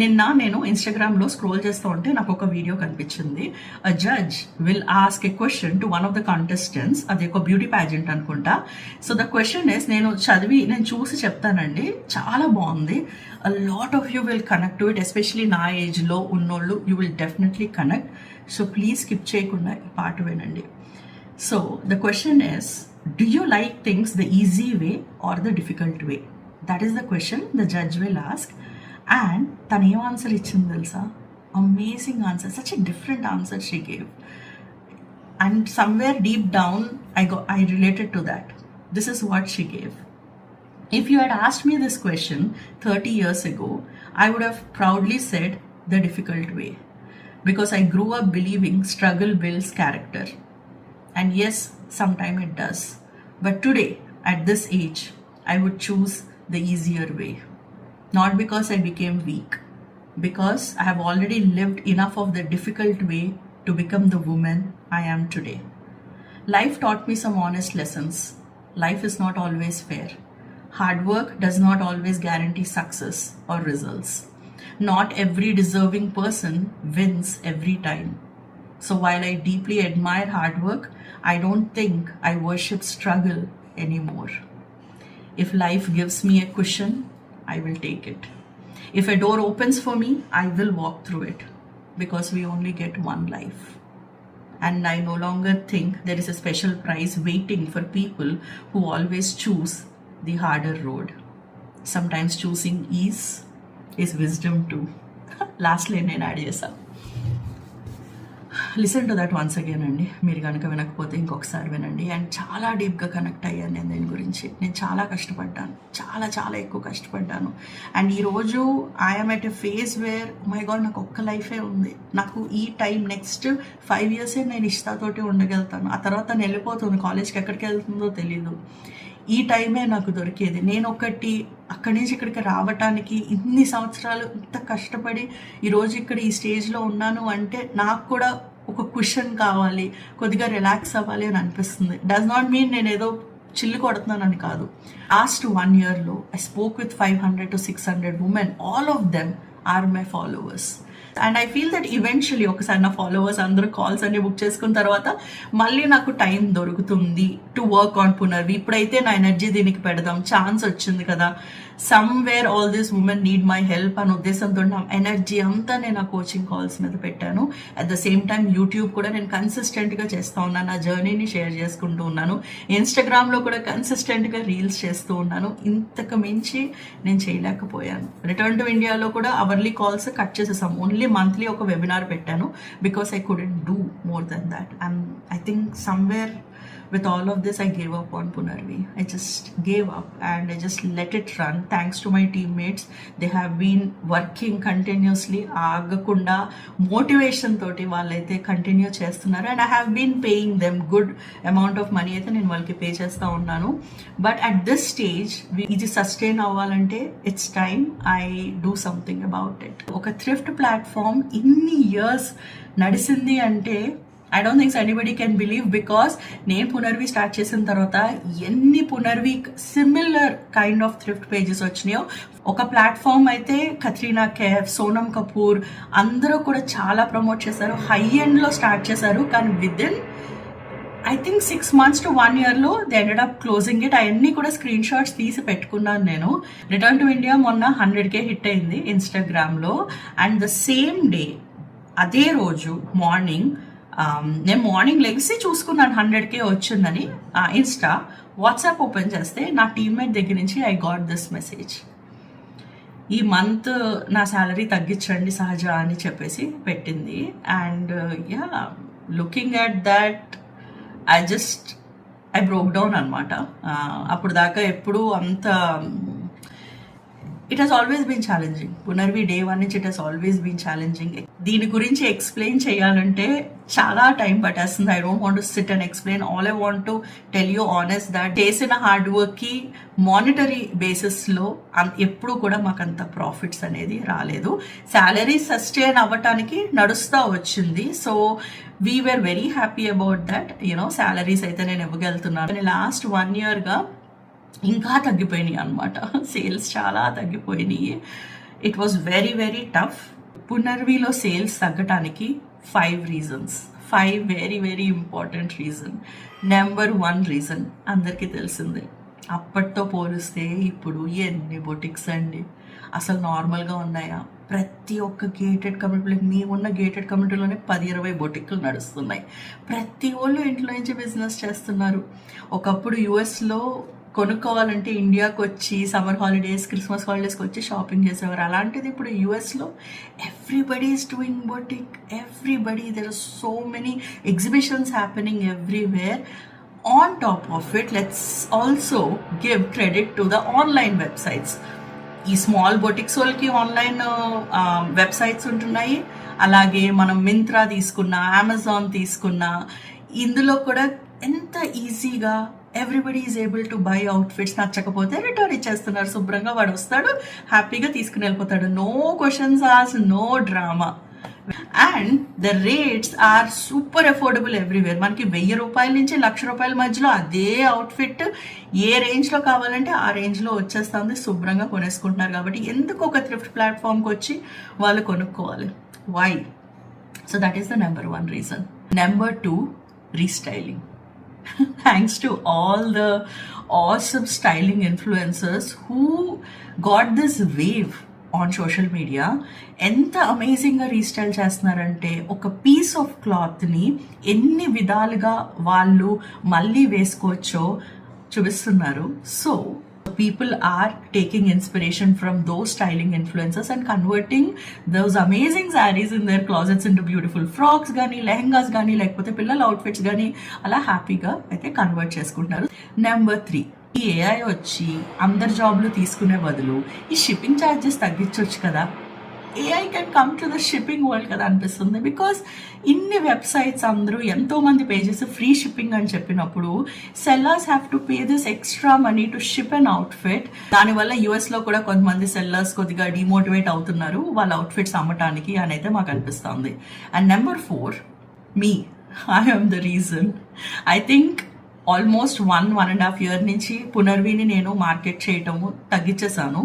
నిన్న నేను ఇన్స్టాగ్రామ్లో స్క్రోల్ చేస్తూ ఉంటే నాకు ఒక వీడియో కనిపించింది. A judge will ask a question to one of the contestants. అది ఒక బ్యూటీ ప్యాజెంట్ అనుకుంటా. సో ద క్వశ్చన్ ఇస్, నేను చూసి చెప్తానండి, చాలా బాగుంది. A lot of you will connect to it, especially నా ఏజ్లో ఉన్నోళ్ళు you will definitely connect. So please skip చేయకుండా ఈ పాట వినండి. So the question is, do you like things the easy way or the difficult way? That is the question the judge will ask. And tanu em answer ichindi telsa? Amazing answer. Such a different answer she gave. And somewhere deep down I related to that. This is what she gave. If you had asked me this question 30 years ago, I would have proudly said the difficult way, because I grew up believing struggle builds character. And yes, sometimes it does. But today, at this age, I would choose the easier way. Not because I became weak, because I have already lived enough of the difficult way to become the woman I am today. Life taught me some honest lessons. Life is not always fair. Hard work does not always guarantee success or results. Not every deserving person wins every time. So while I deeply admire hard work, I don't think I worship struggle anymore. If life gives me a cushion, I will take it. If a door opens for me, I will walk through it, because we only get one life. And I no longer think there is a special prize waiting for people who always choose the harder road. Sometimes choosing ease is wisdom too. Lastly, నేను add చేశాను. Listen to that once again అండి. మీరు కనుక వినకపోతే ఇంకొకసారి వినండి. And చాలా డీప్గా కనెక్ట్ అయ్యాను నేను దీని గురించి. నేను చాలా కష్టపడ్డాను, చాలా ఎక్కువ కష్టపడ్డాను. అండ్ ఈరోజు I'm at a phase where my God, నాకు ఒక్క లైఫే ఉంది. నాకు ఈ టైం నెక్స్ట్ 5 years నేను ఇష్టాతోటి ఉండగలుగుతాను. ఆ తర్వాత నేను వెళ్ళిపోతుంది, కాలేజ్కి ఎక్కడికి వెళ్తుందో తెలీదు. ఈ టైమే నాకు దొరికేది. నేను అక్కడి నుంచి ఇక్కడికి రావటానికి ఇన్ని సంవత్సరాలు ఇంత కష్టపడి ఈరోజు ఇక్కడ ఈ స్టేజ్లో ఉన్నాను అంటే నాకు కూడా ఒక క్వశ్చన్ కావాలి, కొద్దిగా రిలాక్స్ అవ్వాలి అని అనిపిస్తుంది. డస్ నాట్ మీన్ నేను ఏదో చిల్లు కొడుతున్నానని కాదు. లాస్ట్ 1 yearలో I spoke with 500 to 600 women. All of them are my followers. And I feel that eventually ఒకసారి నా ఫాలోవర్స్ అందరూ కాల్స్ అన్ని బుక్ చేసుకున్న తర్వాత మళ్ళీ నాకు టైం దొరుకుతుంది టు వర్క్ ఆన్ పునర్వి. ఇప్పుడైతే నా ఎనర్జీ దీనికి పెడదాం, ఛాన్స్ వచ్చింది కదా, somewhere all this woman need my help అనే ఉద్దేశంతో నా ఎనర్జీ అంతా నేను ఆ కోచింగ్ కాల్స్ మీద పెట్టాను. At the same time YouTube కూడా నేను కన్సిస్టెంట్గా చేస్తూ ఉన్నాను, నా జర్నీని షేర్ చేసుకుంటూ ఉన్నాను. ఇన్స్టాగ్రామ్లో కూడా కన్సిస్టెంట్గా రీల్స్ చేస్తూ ఉన్నాను. ఇంతకు మించి నేను చేయలేకపోయాను. రిటర్న్ టు ఇండియాలో కూడా అవర్లీ కాల్స్ కట్ చేసేసాం. ఓన్లీ మంత్లీ ఒక వెబినార్ పెట్టాను, because I couldn't do more than that. And I think somewhere with all of this I gave up on Punarvi. I just gave up and I just let it run. Thanks to my teammates, they have been working continuously, agakunda motivation toti vallaithe continue chestunnaru, and I have been paying them good amount of money aithe nenu valki pay chestha unnanu. But at this stage idi sustain avvalante it's time I do something about it. Oka thrift platform inni years nadisindi ante I don't think anybody can believe, because నేను పునర్వి start చేసిన తర్వాత ఎన్ని Punarvi similar kind of thrift pages వచ్చినాయో. ఒక platform అయితే కత్రీనా కైఫ్, సోనమ్ కపూర్ అందరూ కూడా చాలా ప్రమోట్ చేశారు, హై ఎండ్లో స్టార్ట్ చేశారు. కానీ within I think 6 months to 1 yearలో they ended up closing it. అవన్నీ కూడా స్క్రీన్ షాట్స్ తీసి పెట్టుకున్నాను నేను. రిటర్న్ టు ఇండియా మొన్న 100K హిట్ అయింది ఇన్స్టాగ్రామ్లో. అండ్ ద సేమ్ డే, అదే రోజు నేను మార్నింగ్ లెగ్సి చూసుకున్నాను 100K వచ్చిందని. ఇన్స్టా వాట్సాప్ ఓపెన్ చేస్తే నా టీమ్మేట్ దగ్గర నుంచి ఐ గాట్ దిస్ మెసేజ్, ఈ మంత్ నా శాలరీ తగ్గించండి సహజ అని చెప్పేసి పెట్టింది. And ya, looking at that I broke down అనమాట. అప్పుడు దాకా ఎప్పుడు అంత it has always been challenging. Punarvi day 1 నుంచి it has always been challenging. దీని గురించి ఎక్స్ప్లెయిన్ చేయాలంటే చాలా టైం పట్టేస్తుంది. I don't want to sit and explain. All I want to tell you honest that చేసిన హార్డ్ వర్క్కి మానిటరీ బేసిస్లో ఎప్పుడు కూడా మాకు అంత ప్రాఫిట్స్ అనేది రాలేదు. శాలరీ సస్టైన్ అవ్వటానికి నడుస్తూ వచ్చింది. So we were very happy about that. Salaries అయితే నేను ఇవ్వగలుగుతున్నాను. లాస్ట్ 1 yearగా ఇంకా తగ్గిపోయినాయి అనమాట. సేల్స్ చాలా తగ్గిపోయినాయి. It was very very tough. పునర్విలో సేల్స్ తగ్గటానికి 5 reasons, 5 very very important reason. Number 1 reason అందరికీ తెలిసిందే, అప్పటితో పోలిస్తే ఇప్పుడు ఎన్ని బొటిక్స్ అండి, అసలు నార్మల్గా ఉన్నాయా? ప్రతి ఒక్క గేటెడ్ కమ్యూనిటీ, మేమున్న గేటెడ్ కమ్యూనిటీలోనే 10-20 బొటిక్లు నడుస్తున్నాయి. ప్రతి వాళ్ళు ఇంట్లో నుంచి బిజినెస్ చేస్తున్నారు. ఒకప్పుడు యూఎస్లో కొనుక్కోవాలంటే ఇండియాకి వచ్చి సమ్మర్ హాలిడేస్, క్రిస్మస్ హాలిడేస్కి వచ్చి షాపింగ్ చేసేవారు. అలాంటిది ఇప్పుడు యూఎస్లో everybody is doing boutique, everybody. There are so many exhibitions happening everywhere. On top of it, let's also give credit to the online websites. ఈ స్మాల్ బొటిక్స్ వాళ్ళకి ఆన్లైన్ వెబ్సైట్స్ ఉంటున్నాయి. అలాగే మనం మింత్రా తీసుకున్నా, అమెజాన్ తీసుకున్నా, ఇందులో కూడా ఎంత ఈజీగా everybody is able to buy outfits. నచ్చకపోతే రిటర్న్ ఇచ్చేస్తున్నారు, శుభ్రంగా వాడు వస్తాడు, హ్యాపీగా తీసుకుని వెళ్ళిపోతాడు. నో క్వశ్చన్స్ ఆస్, no drama. And the rates are super affordable everywhere. మనకి 1000 రూపాయల నుంచి 1,00,000 రూపాయల మధ్యలో అదే అవుట్ఫిట్ ఏ రేంజ్లో కావాలంటే ఆ రేంజ్లో వచ్చేస్తుంది, శుభ్రంగా కొనేసుకుంటున్నారు. కాబట్టి ఎందుకు ఒక థ్రిఫ్ట్ ప్లాట్ఫామ్కి వచ్చి వాళ్ళు కొనుక్కోవాలి? Why? So that is the number 1 reason. Number 2, restyling. Thanks to all the awesome styling influencers who got this wave on social media. ఎంత అమేజింగ్గా రీస్టైల్ చేస్తున్నారంటే, ఒక పీస్ ఆఫ్ క్లాత్ని ఎన్ని విధాలుగా వాళ్ళు మళ్ళీ వేసుకోవచ్చో చూపిస్తున్నారు. So people are taking inspiration from those styling influencers and converting those amazing sarees in their closets into beautiful frocks గానీ, లెహంగాస్ కానీ, లేకపోతే పిల్లల అవుట్ఫిట్స్ కానీ అలా హ్యాపీగా అయితే కన్వర్ట్ చేసుకుంటున్నారు. నెంబర్ 3, ఈ ఏఐ వచ్చి అందరి జాబ్లు తీసుకునే బదులు ఈ షిప్పింగ్ ఛార్జెస్ తగ్గించవచ్చు కదా. AI can come to the shipping world కదా అనిపిస్తుంది. బికాస్ ఇన్ని వెబ్సైట్స్ అందరూ ఎంతోమంది పేజెస్ ఫ్రీ షిప్పింగ్ అని చెప్పినప్పుడు sellers have to pay this extra money to ship an outfit. దానివల్ల యూఎస్లో కూడా కొంతమంది సెల్లర్స్ కొద్దిగా డిమోటివేట్ అవుతున్నారు వాళ్ళ అవుట్ఫిట్స్ అమ్మటానికి అని అయితే మాకు అనిపిస్తుంది. అండ్ నెంబర్ 4, మీ. I am the reason. I think almost 1.5 year నుంచి పునర్విని నేను మార్కెట్ చేయటము తగ్గించేసాను.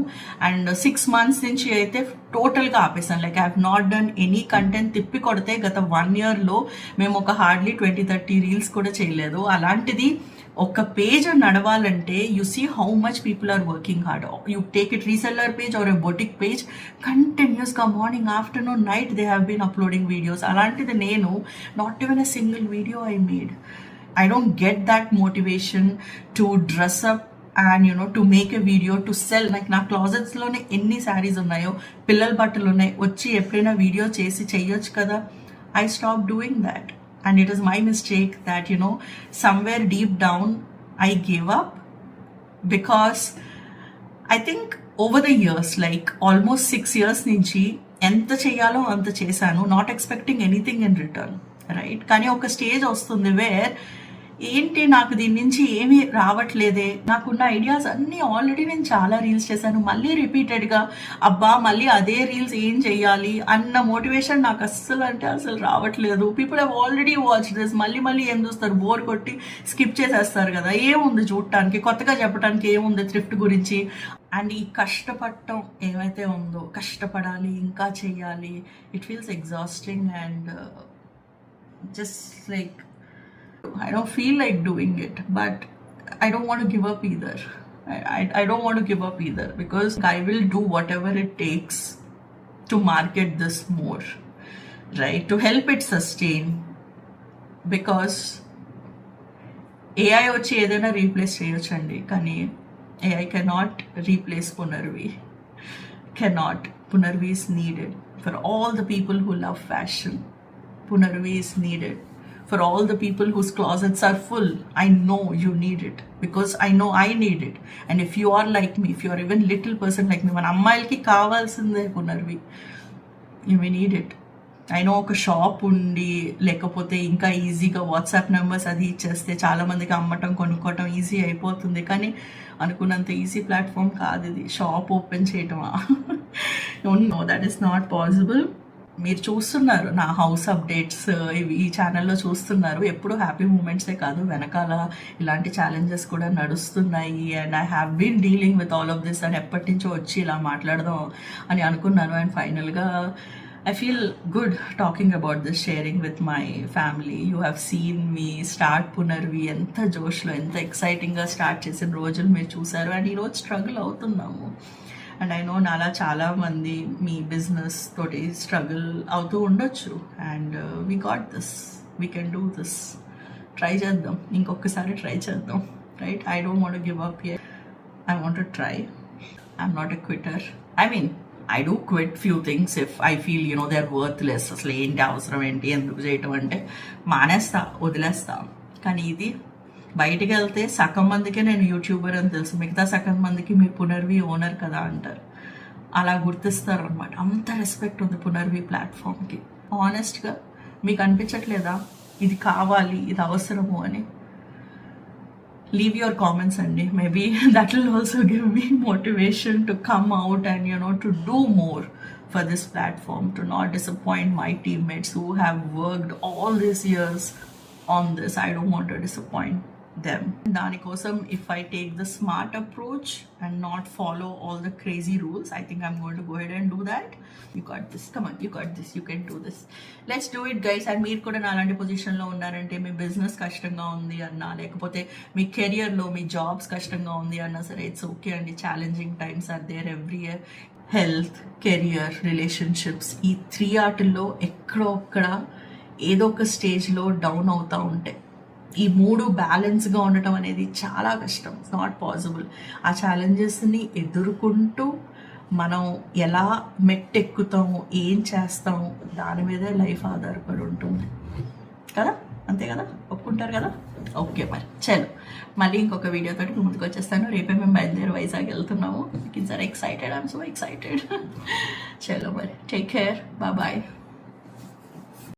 అండ్ 6 months నుంచి అయితే టోటల్గా ఆపేసాను. Like I have not done any content. తిప్పి కొడితే గత 1 yearలో మేము ఒక హార్డ్లీ 20-30 రీల్స్ కూడా చేయలేదు. అలాంటిది ఒక పేజ్ నడవాలంటే you see how much people are working hard. You take it reseller page are a boutique page, కంటిన్యూస్గా morning, afternoon, night they have been uploading videos. అలాంటిది నేను not even a single video I made. I don't get that motivation to dress up and to make a video to sell. Like నా closets లోనే ఎన్ని శారీస్ ఉన్నాయో, పిల్లల బట్టలు ఉన్నాయి, వచ్చి ఎప్పుడైనా వీడియో చేసి చెయ్యొచ్చు కదా. I stopped doing that and it is my mistake that somewhere deep down I gave up, because I think over the years, like almost 6 years నుంచి ఎంత చెయ్యాలో అంత చేశాను, not expecting anything in return, right? కానీ ఒక stage వస్తుంది wear ఏంటి నాకు దీని నుంచి ఏమీ రావట్లేదే, నాకున్న ఐడియాస్ అన్నీ ఆల్రెడీ నేను చాలా రీల్స్ చేశాను, మళ్ళీ రిపీటెడ్గా అబ్బా మళ్ళీ అదే రీల్స్ ఏం చెయ్యాలి అన్న మోటివేషన్ నాకు అస్సలు రావట్లేదు. People have already watch this, మళ్ళీ ఏం చూస్తారు, బోర్ కొట్టి స్కిప్ చేసేస్తారు కదా. ఏముంది చూడటానికి, కొత్తగా చెప్పడానికి ఏముంది థ్రిఫ్ట్ గురించి? అండ్ ఈ కష్టపడటం ఏమైతే ఉందో, కష్టపడాలి, ఇంకా చెయ్యాలి, it feels exhausting and just like I don't feel like doing it, but I don't want to give up either. I don't want to give up either, because I will do whatever it takes to market this more, right, to help it sustain. Because AI వచ్చి ఏదైనా replace చేయొచ్చండి, కానీ AI cannot replace Punarvi. Cannot. Punarvi is needed for all the people who love fashion. Punarvi is needed for all the people whose closets are full. I know you need it, because I know I need it. And if you are like me, if you are even little person like me, మన అమ్మాయిలకి కావాల్సిందే పునర్వి. You may need it. I know ఒక shop ఉండి లేకపోతే ఇంకా ఈజీగా WhatsApp numbers అది ఇచ్చేస్తే చాలా మందికి అమ్మటం, కొనుక్కోవటం ఈజీ అయిపోతుంది. కానీ అనుకున్నంత ఈజీ ప్లాట్ఫామ్ కాదు ఇది. షాప్ ఓపెన్ చేయటమా? No, that is not possible. మీరు చూస్తున్నారు నా హౌస్ అప్డేట్స్ ఇవి ఈ ఛానల్లో చూస్తున్నారు. ఎప్పుడు హ్యాపీ మూమెంట్సే కాదు, వెనకాల ఇలాంటి ఛాలెంజెస్ కూడా నడుస్తున్నాయి. And I have been dealing with all of this అని ఎప్పటి నుంచో వచ్చి ఇలా మాట్లాడదాం అని అనుకున్నాను. అండ్ ఫైనల్గా I feel good talking about this, sharing with my family. You have seen me start పునర్వి ఎంత జోష్లో, ఎంత ఎక్సైటింగ్గా స్టార్ట్ చేసిన రోజులు మీరు చూసారు. అండ్ ఈరోజు స్ట్రగుల్ అవుతున్నాము. అండ్ ఐ నో నాలా చాలామంది మీ బిజినెస్ తోటి స్ట్రగుల్ అవుతూ ఉండొచ్చు. And we got this, we can do this. Try చేద్దాం, ఇంకొకసారి ట్రై చేద్దాం, right? I don't want give up here. I want to try. I'm not a quitter. I mean, I do quit few things if I feel, you know, they're worthless. అసలు ఏంటి అవసరం, ఏంటి ఎందుకు చేయటం అంటే మానేస్తా, వదిలేస్తా. కానీ ఇది బయటికి వెళ్తే సగం మందికే నేను యూట్యూబర్ అని తెలుసు, మిగతా సగం మందికి మీరు పునర్వి ఓనర్ కదా అంటారు. అలా గుర్తిస్తారు అనమాట. అంత రెస్పెక్ట్ ఉంది పునర్వి ప్లాట్ఫామ్కి. ఆనెస్ట్గా మీకు అనిపించట్లేదా ఇది కావాలి, ఇది అవసరము అని? Leave your comments and maybe that will also give me motivation to come out and, you know, to do more for this platform, to not disappoint my teammates who have worked all these years on this. I don't want to disappoint them. Danikosam, if I take the smart approach and not follow all the crazy rules, I think I'm going to go ahead and do that. You got this. Come on, you got this. You can do this. Let's do it, guys. And మీరు కూడా అలాంటి పొజిషన్లో ఉన్నారంటే, మీ business కష్టంగా ఉంది అన్నా, లేకపోతే మీ కెరియర్లో మీ జాబ్స్ కష్టంగా ఉంది అన్నా సరే, ఇట్స్ ఓకే అండి. Challenging times are there every year. Health, career, relationships, ఈ 3 ఆటల్లో ఎక్కడో ఒక్కడ ఏదో ఒక స్టేజ్లో డౌన్ అవుతూ ఉంటాయి. ఈ 3 బ్యాలెన్స్గా ఉండటం అనేది చాలా కష్టం. It's not possible. ఆ ఛాలెంజెస్ని ఎదుర్కొంటూ మనం ఎలా మెట్టెక్కుతాము, ఏం చేస్తాము, దాని మీదే లైఫ్ ఆధారపడి ఉంటుంది కదా. అంతే కదా, ఒప్పుకుంటారు కదా? ఓకే, మరి చలో మళ్ళీ ఇంకొక వీడియోతో ముందుకు వచ్చేస్తాను. రేపే మేము బయలుదేరి వైజాగ్ వెళ్తున్నాము. Kids are excited. I'm so excited. చలో మరి, టేక్ కేర్, బాయ్.